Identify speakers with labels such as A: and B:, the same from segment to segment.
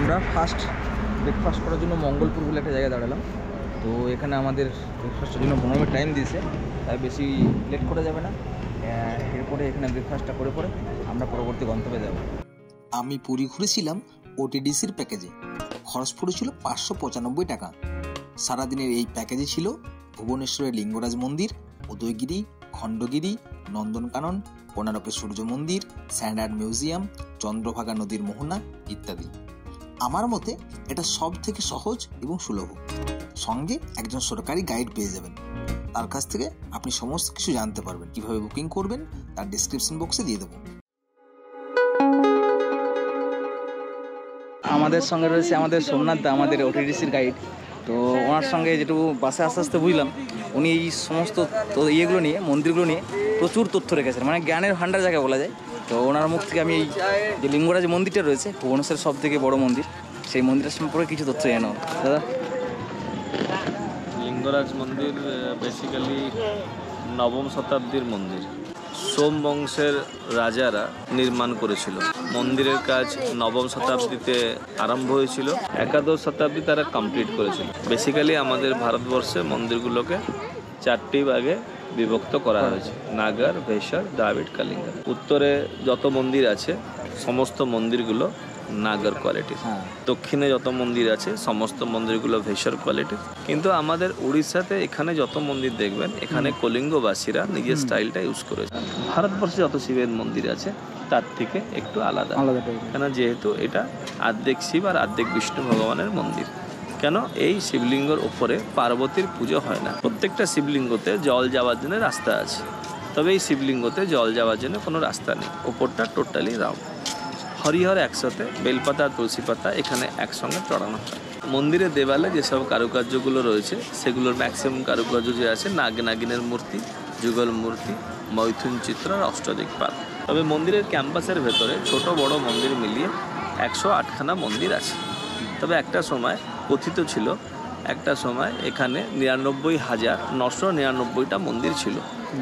A: আমরা first breakfast করার জন্য মঙ্গলপুর বলে একটা জায়গায় দাঁড়ালাম। তো এখানে আমাদের ব্রেকফাস্টের জন্য 15 মিনিট টাইম দিয়েছে, তাই বেশি লেট করা যাবে না। এরপরে এখানে ব্রেকফাস্টটা করে পরে আমরা পরবর্তী গন্তব্যে যাব।
B: আমি পুরী ঘুরেছিলাম ওটিডিসির প্যাকেজে। খরচ পড়েছিল 595 টাকা। সারাদিনের এই প্যাকেজে ছিল ভুবনেশ্বরের লিঙ্গরাজ মন্দির, উদয়গিরি, খণ্ডগিরি, নন্দনকানন, কোণারকের সূর্য মন্দির, স্যান্ড আর্ট মিউজিয়াম, চন্দ্রভাগা নদীর মোহনা ইত্যাদি। আমার মতে এটা সব থেকে সহজ এবং সুলভ। সঙ্গে একজন সরকারি গাইড পেয়ে যাবেন। তার কাছ থেকে আপনি সমস্ত কিছু জানতে পারবেন। কিভাবে বুকিং করবেন তার ডেসক্রিপশন বক্সে দিয়ে দেবো।
A: আমাদের সঙ্গে রয়েছে আমাদের সোমনাথ দা, আমাদের ওটিডিসির গাইড। তো ওনার সঙ্গে যেটুকু বাসে আস্তে আস্তে বুঝলাম, উনি এই সমস্ত ইয়েগুলো নিয়ে, মন্দিরগুলো নিয়ে প্রচুর তথ্য রেখেছেন, মানে জ্ঞানের ভাণ্ডার জায়গা বলা যায়। তো ওনার মুখ থেকে আমি এই যে লিঙ্গরাজ মন্দিরটা রয়েছে, ভুবনেশ্বরের সব থেকে বড় মন্দির, সেই মন্দিরের সম্পর্কে কিছু তথ্য জানো দাদা।
C: লিঙ্গরাজ মন্দির বেসিক্যালি নবম শতাব্দীর মন্দির। সোম বংশের রাজারা নির্মাণ করেছিল। মন্দিরের কাজ নবম শতাব্দীতে আরম্ভ হয়েছিল, একাদশ শতাব্দী তারা কমপ্লিট করেছিল। বেসিক্যালি আমাদের ভারতবর্ষে মন্দিরগুলোকে 4টি ভাগে বিভক্ত করা হয়েছে: নাগর, ভেসর, দ্রাবিড়, কালিঙ্গ। উত্তরে যত মন্দির আছে সমস্ত মন্দিরগুলো নাগর কোয়ালিটির। দক্ষিণে যত মন্দির আছে সমস্ত মন্দিরগুলো ভেসর কোয়ালিটির। কিন্তু আমাদের উড়িষ্যাতে এখানে যত মন্দির দেখবেন, এখানে কলিঙ্গবাসীরা নিজের স্টাইলটা ইউজ করেছে। ভারতবর্ষে যত শিবের মন্দির আছে তার থেকে একটু আলাদা, কেন যেহেতু এটা আর্ধেক শিব আর আর্ধেক বিষ্ণু ভগবানের মন্দির। কেন এই শিবলিঙ্গর ওপরে পার্বতীর পুজো হয় না। প্রত্যেকটা শিবলিঙ্গতে জল যাওয়ার জন্য রাস্তা আছে, তবে এই শিবলিঙ্গতে জল যাওয়ার জন্য কোনো রাস্তা নেই। ওপরটা টোটালি রাউন্ড। হরিহর একসাথে, বেলপাতা, তুলসী পাতা এখানে একসঙ্গে চড়ানো হয়। মন্দিরের দেওয়ালে যেসব কারুকার্যগুলো রয়েছে সেগুলোর ম্যাক্সিমাম কারুকার্য যে আছে নাগ নাগিনের মূর্তি, যুগল মূর্তি, মৈথুন চিত্র আর অষ্টদিকপাল। তবে মন্দিরের ক্যাম্পাসের ভেতরে ছোট বড় মন্দির মিলিয়ে 108খানা মন্দির আছে। তবে একটা সময় কথিত ছিল, একটা সময় এখানে 99,999টা মন্দির ছিল,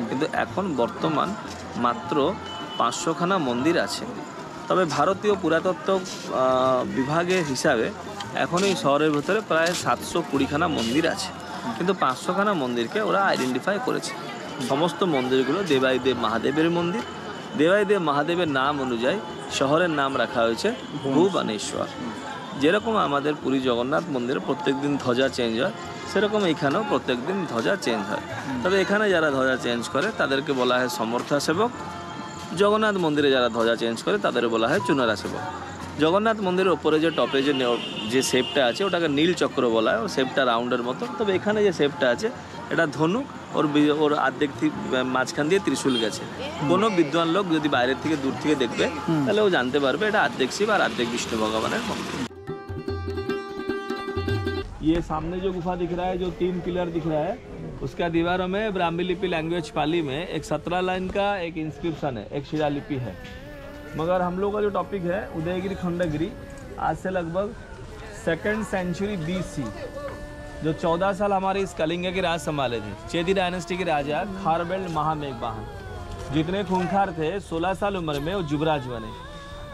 C: কিন্তু এখন বর্তমান মাত্র 500খানা মন্দির আছে। তবে ভারতীয় পুরাতত্ত্ব বিভাগের হিসাবে এখন এই শহরের ভেতরে প্রায় 720খানা মন্দির আছে, কিন্তু 500খানা মন্দিরকে ওরা আইডেন্টিফাই করেছে। সমস্ত মন্দিরগুলো দেবাইদেব মহাদেবের মন্দির। দেবাইদেব মহাদেবের নাম অনুযায়ী শহরের নাম রাখা হয়েছে ভুবনেশ্বর। যেরকম আমাদের পুরী জগন্নাথ মন্দিরে প্রত্যেক দিন ধ্বজা চেঞ্জ হয়, সেরকম এখানেও প্রত্যেক দিন ধ্বজা চেঞ্জ হয়। তবে এখানে যারা ধ্বজা চেঞ্জ করে তাদেরকে বলা হয় সমর্থা সেবক। জগন্নাথ মন্দিরে যারা ধ্বজা চেঞ্জ করে তাদের বলা হয় চুনারা সেবক। জগন্নাথ মন্দিরের ওপরে যে টপে যে শেপটা আছে ওটাকে নীল চক্র বলা হয়, ও শেপটা রাউন্ডের মতো। তবে এখানে যে শেপটা আছে এটা ধনুক, ওর আর্ধেক মাঝখান দিয়ে ত্রিশূল গেছে। কোনো বিদ্বান লোক যদি বাইরের থেকে দূর থেকে দেখবে তাহলে ও জানতে পারবে এটা আর্ধেক শিব আর আর্ধেক বিষ্ণু ভগবানের মন্দির। ये सामने जो गुफा दिख रहा है, जो 3 पिलर दिख रहा है, उसका दीवारों में ब्राह्मी लिपि लैंग्वेज पाली में एक 17 लाइन का एक इंस्क्रिप्शन है, एक शिलालिपि है। मगर हम लोग का जो टॉपिक है उदयगिरी खंडगिरी, आज से लगभग 2nd सेंचुरी BC, जो 14 साल हमारे इस कलिंग के राज संभाले थे। चेदी डायनेस्टी के राजा खारबेल्ट महामेघवाहन जितने खूंखार थे, 16 साल उम्र में वो युवराज बने।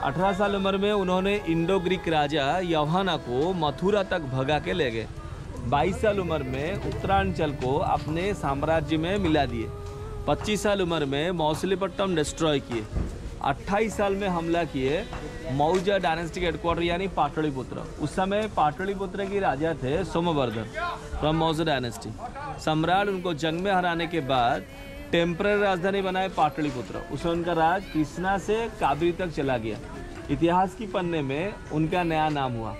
C: 18 साल उम्र में उन्होंने इंडो ग्रीक राजा यवहाना को मथुरा तक भगा के ले गए। 22 साल उम्र में उत्तरांचल को अपने साम्राज्य में मिला दिए। 25 साल उम्र में मौसलीपट्टम डिस्ट्रॉय किए। 28 साल में हमला किए मौर्य डायनेस्टी के हेडक्वार्टर यानी पाटलिपुत्र। उस समय पाटलिपुत्र के राजा थे सोमवर्धन फ्रॉम मौर्य डायनेस्टी। सम्राट उनको जंग में हराने के बाद टेम्पररी राजधानी बनाए पाटलिपुत्र। उसमें उनका राज कृष्णा से काबरी तक चला गया। इतिहास की पन्ने में उनका नया नाम हुआ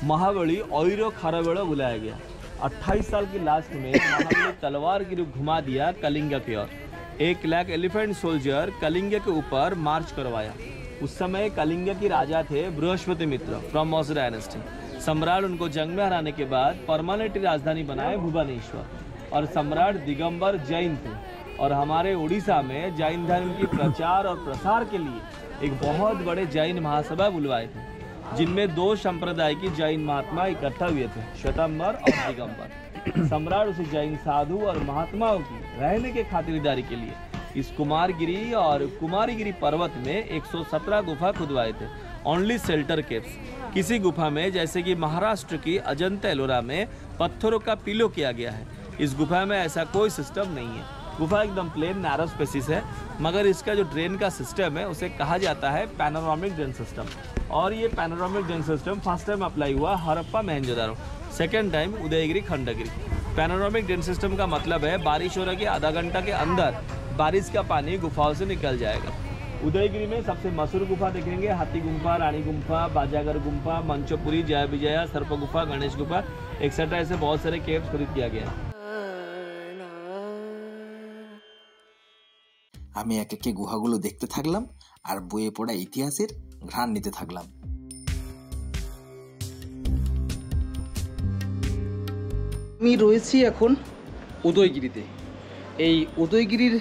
C: महाबली औरो खारबेड़ो बुलाया गया। 28 साल की लास्ट में महाबली तलवार की रूप घुमा दिया कलिंग की ओर। 1 लाख एलिफेंट सोल्जर कलिंग के ऊपर मार्च करवाया। उस समय कलिंग की राजा थे बृहस्पति मित्र फ्रॉम मौर्य डायनेस्टी। सम्राट उनको जंग में हराने के बाद परमानेंट राजधानी बनाए भुवनेश्वर। और सम्राट दिगंबर जैन थे और हमारे उड़ीसा में जैन धर्म की प्रचार और प्रसार के लिए एक बहुत बड़े जैन महासभा बुलवाए थे, जिनमें 2 संप्रदाय की जैन महात्मा इकट्ठा हुए थे, श्वेतांबर और दिगंबर। सम्राट उस जैन साधु और महात्माओं की रहने के खातिरदारी के लिए इस कुमारगिरी और कुमारीगिरी पर्वत में 117 गुफा खुदवाए थे। Only shelter caves. किसी गुफा में जैसे कि महाराष्ट्र की अजंता एलोरा में पत्थरों का पिलो किया गया है, इस गुफा में ऐसा कोई सिस्टम नहीं है। गुफा एकदम प्लेन नैरो स्पेसिस है, मगर इसका जो ड्रेन का सिस्टम है उसे कहा जाता है पैनोरामिक ड्रेन सिस्टम। और ये panoramic drain system first time apply हुआ Harappa Mohenjodaro, second time Udayagiri Khandagiri. Panoramic drain system का मतलब है बारिश हो रहा है कि आधा घंटा के अंदर बारिश का पानी गुफाओं से निकल जाएगा। उदयगिरी में सबसे मशहूर गुफा देखेंगे हाथी गुम्फा, रानी गुम्फा, बाजागर गुम्फा, मंचोपुरी, जय विजया, सर्प गुफा, गणेश गुफा एक्सेट्रा, ऐसे बहुत सारे केव्स खरीद किया गया है।
B: আমি এক একে গুহাগুলো দেখতে থাকলাম আর বইয়ে পড়া ইতিহাসের ঘ্রাণ নিতে থাকলাম।
A: আমি রয়েছি এখন উদয়গিরিতে। এই উদয়গিরির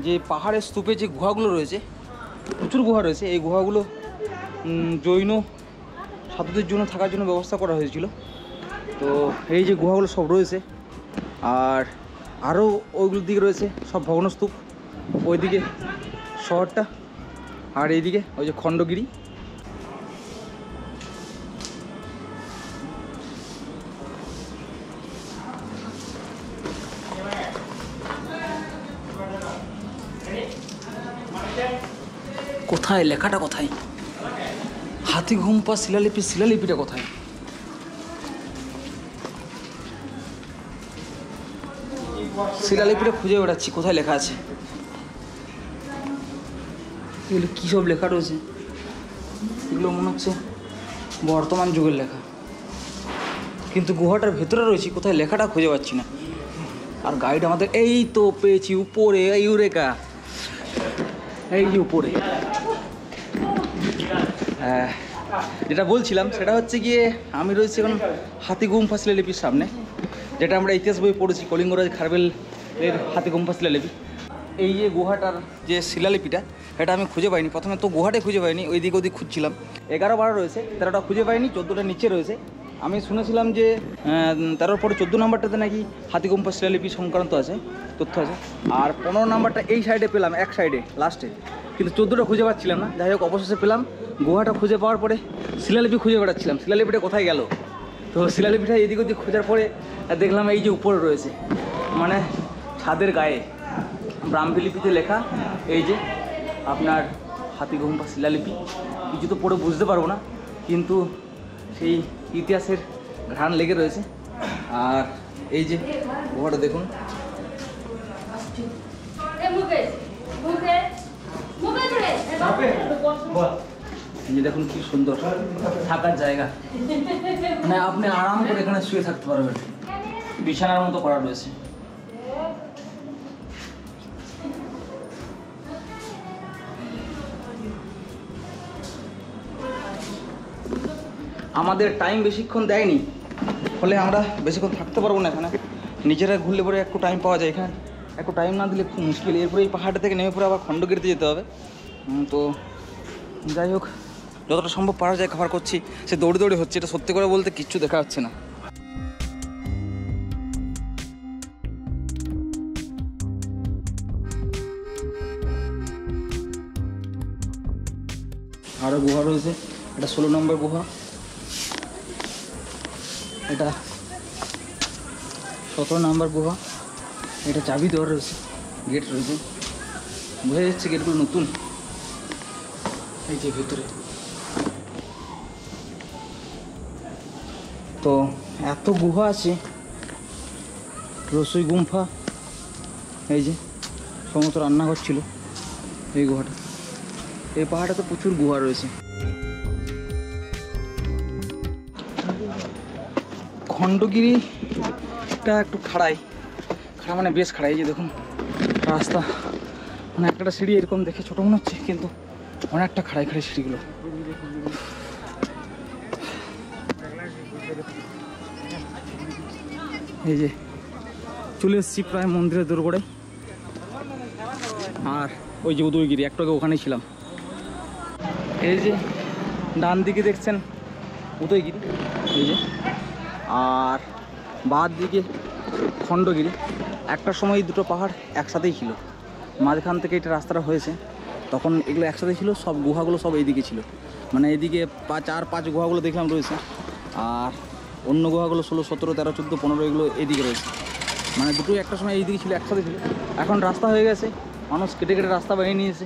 A: যে পাহাড়ের স্তূপে যে গুহাগুলো রয়েছে, প্রচুর গুহা রয়েছে। এই গুহাগুলো জৈন সাধুদের জন্য থাকার জন্য ব্যবস্থা করা হয়েছিল। তো এই যে গুহাগুলো সব রয়েছে, আর আরও ওইগুলোর দিকে রয়েছে সব ভগ্নস্তূপ, ওইদিকে শহরটা, আর এইদিকে ওই যে খণ্ডগিরি। কোথায় লেখাটা, কোথায় হাতি গুম্ফা শিলালিপি, শিলালিপিটা কোথায়? শিলালিপিটা খুঁজে বেড়াচ্ছি কোথায় লেখা আছে। এগুলো কী সব লেখা রয়েছে? এগুলো মনে হচ্ছে বর্তমান যুগের লেখা, কিন্তু গুহাটার ভেতরে রয়েছি, কোথায় লেখাটা খুঁজে পাচ্ছি না। আর গাইড আমাদের এই তো পেয়েছি উপরে, এই ইউরেকা, এই যে উপরে। যেটা বলছিলাম সেটা হচ্ছে গিয়ে আমি রয়েছি এখন হাতি গুম্ফা শিলালিপির সামনে, যেটা আমরা ইতিহাস বই পড়েছি, কলিঙ্গরাজ খারবেলের হাতি গুম্ফা শিলালিপি। এই যে গুহাটার যে শিলালিপিটা, এটা আমি খুঁজে পাইনি। প্রথমে তো গুহাটাই খুঁজে পাইনি, ওইদিক ওদিক খুঁজছিলাম। 11-12 রয়েছে, 13টা খুঁজে পাইনি, 14টা নিচে রয়েছে। আমি শুনেছিলাম যে 13-র পরে 14 নাম্বারটাতে নাকি হাতি গুম্ফা শিলালিপি সংক্রান্ত আছে, তথ্য আছে। আর 15 নাম্বারটা এই সাইডে পেলাম, এক সাইডে লাস্টে, কিন্তু 14টা খুঁজে পাচ্ছিলাম না। যাই হোক, অবশেষে পেলাম। গুহাটা খুঁজে পাওয়ার পরে শিলালিপি খুঁজে বেড়াচ্ছিলাম, শিলালিপিটা কোথায় গেল। তো শিলালিপিটা এদিক ওদিক খোঁজার পরে দেখলাম এই যে উপরে রয়েছে, মানে ছাদের গায়ে ব্রাহ্মী লিপিতে লেখা, এই যে আপনার হাতি গুম্ফা শিলালিপি। কিছু তো পড়ে বুঝতে পারবো না, কিন্তু সেই ইতিহাসের ঘ্রাণ লেগে রয়েছে। আর এই যে গুহাটা দেখুন, এই যে দেখুন কি সুন্দর থাকার জায়গা, মানে আপনি আরাম করে এখানে শুয়ে থাকতে পারবেন, বিছানার মতো করা রয়েছে। আমাদের টাইম বেশিক্ষণ দেয়নি, ফলে আমরা বেশিক্ষণ থাকতে পারবো না এখানে। নিজেরা ঘুরলে পরে একটু টাইম পাওয়া যায়, এখানে একটু টাইম না দিলে খুব মুশকিল। এরপরে এই পাহাড়টা থেকে নেমে পরে আবার খণ্ডগিরিতে যেতে হবে। তো যাই হোক, যতটা সম্ভব পারা যায় খাবার করছি। সে দৌড়ে দৌড়ে হচ্ছে, এটা সত্যি করে বলতে কিচ্ছু দেখা যাচ্ছে না। আরও গুহা রয়েছে, এটা 16 নম্বর গুহা, এটা 17 নম্বর গুহা। এটা চাবি দেওয়া রয়েছে, গেট রয়েছে, বোঝা যাচ্ছে গেটগুলো নতুন। এই যে ভিতরে তো এত গুহা আছে, রসই গুম্ফা, এই যে সমস্ত রান্নাঘর ছিল এই গুহাটা। এই পাহাড়টাতে প্রচুর গুহা রয়েছে। খণ্ডগিরিটা একটু খাড়াই, খাড়া মানে বেশ খাড়াই। যে দেখুন রাস্তা, মানে একটা সিঁড়ি এরকম দেখে ছোটো মনে হচ্ছে, কিন্তু অনেকটা খাড়াই খাড়াই সিঁড়িগুলো। এই যে চলে এসেছি প্রায় মন্দিরের দোরগোড়ায়। আর ওই যে উদয়গিরি, একটু আগে ওখানেই ছিলাম। এই যে ডান দিকে দেখছেন উদয়গিরি, এই যে, আর বাঁ দিকে খণ্ডগিরি। একটা সময় দুটো পাহাড় একসাথেই ছিল, মাঝখান থেকে এটা রাস্তাটা হয়েছে, তখন এগুলো একসাথে ছিল, সব গুহাগুলো সব এইদিকে ছিল। মানে এদিকে 4-5 গুহাগুলো দেখলাম রয়েছে, আর অন্য গুহাগুলো 16, 17, 13, 14, 15 এগুলো এদিকে রয়েছে। মানে দুটোই একটা সময় এইদিকে ছিল, একসাথে ছিল। এখন রাস্তা হয়ে গেছে, মানুষ কেটে কেটে রাস্তা বানিয়ে নিয়েছে।